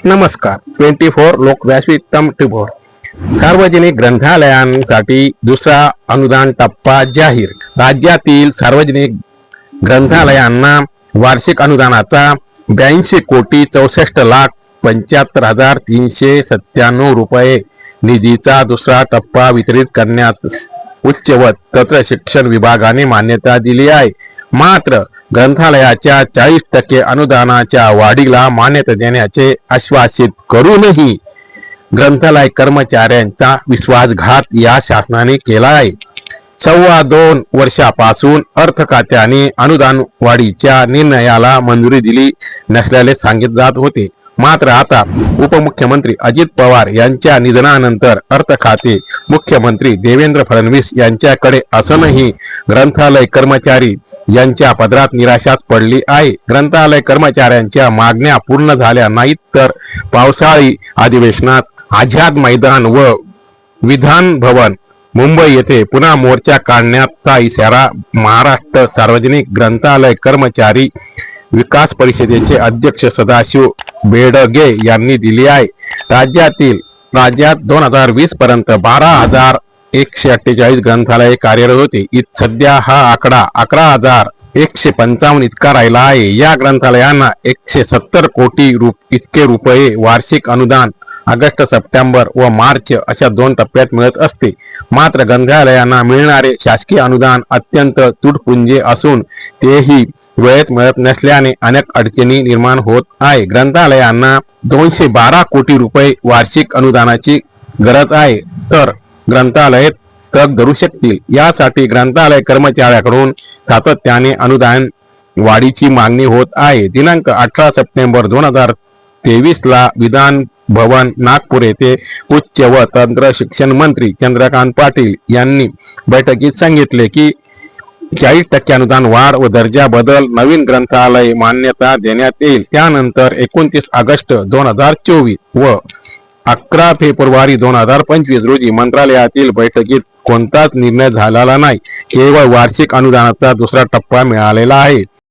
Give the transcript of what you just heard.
नमस्कार 24 लोक व्यासपीठ टिपोर सार्वजनिक ग्रंथालयांसाठी दुसरा अनुदान टप्पा जाहीर। राज्यातील सार्वजनिक ग्रंथालयांना वार्षिक अनुदानाचा 82,64,75,397 रुपये निधीचा दुसरा टप्पा वितरित करण्यास उच्च व तंत्र शिक्षण विभागाने मान्यता दिली आहे। मात्र ग्रंथालयाच्या 40% अनुदानाच्या वाढीला मान्यता देण्याचे आश्वासित करूनही ग्रंथालय कर्मचाऱ्यांचा विश्वासघात या शासनाने केला आहे। 2.25 वर्षापासून अर्थ खात्याने अनुदान वाढीच्या निर्णयाला मंजुरी दिली नसल्याचे सांगितले जात होते। मात्र आता उपमुख्यमंत्री अजित पवार यांच्या निधनानंतर अर्थ खाते मुख्यमंत्री देवेंद्र फडणवीस यांच्याकडे असूनही ग्रंथालय कर्मचारी यांच्या पदरात निराशाच पडली आहे। ग्रंथालय कर्मचाऱ्यांच्या मागण्या पूर्ण झाल्या नाहीत तर पावसाळी अधिवेशनात आझाद मैदान व विधान भवन मुंबई येथे पुन्हा मोर्चा काढण्याचा इशारा महाराष्ट्र सार्वजनिक ग्रंथालय कर्मचारी विकास परिषदेचे अध्यक्ष सदाशिव बेडगे यांनी दिली आहे। राज्यात 2020 पर्यंत 12,148 ग्रंथालये कार्यरत होते। सध्या हा आकडा 11,155 इतका राहिला आहे। या ग्रंथालयांना 170 कोटी इतके रुपये वार्षिक अनुदान ऑगस्ट, सप्टेंबर व मार्च अशा 2 टप्प्यात मिळत असते। मात्र ग्रंथालयांना मिळणारे शासकीय अनुदान अत्यंत तुटपुंजे असून तेही वेळेत मिळत नसल्याने अनेक अडचणी निर्माण होत आहे। ग्रंथालयांना 212 कोटी रुपये वार्षिक अनुदानाची गरज आहे, तर ग्रंथालय तग धरू शकतील। यासाठी ग्रंथालय कर्मचाऱ्यांकडून सातत्याने अनुदान वाढीची मागणी होत आहे। दिनांक 18 सप्टेंबर 2023 ला विधान भवन नागपूर येथे उच्च व तंत्र शिक्षण मंत्री चंद्रकांत पाटील यांनी बैठकीत सांगितले की 40% अनुदान वाढ व दर्जा बदल, नवीन ग्रंथालय मान्यता देण्यात येईल। त्यानंतर 29 ऑगस्ट 2024 व 11 फेब्रुवारी 2025 रोजी मंत्रालयातील बैठकीत कोणताच निर्णय झालेला नाही। केवळ वार्षिक अनुदानाचा दुसरा टप्पा मिळालेला आहे।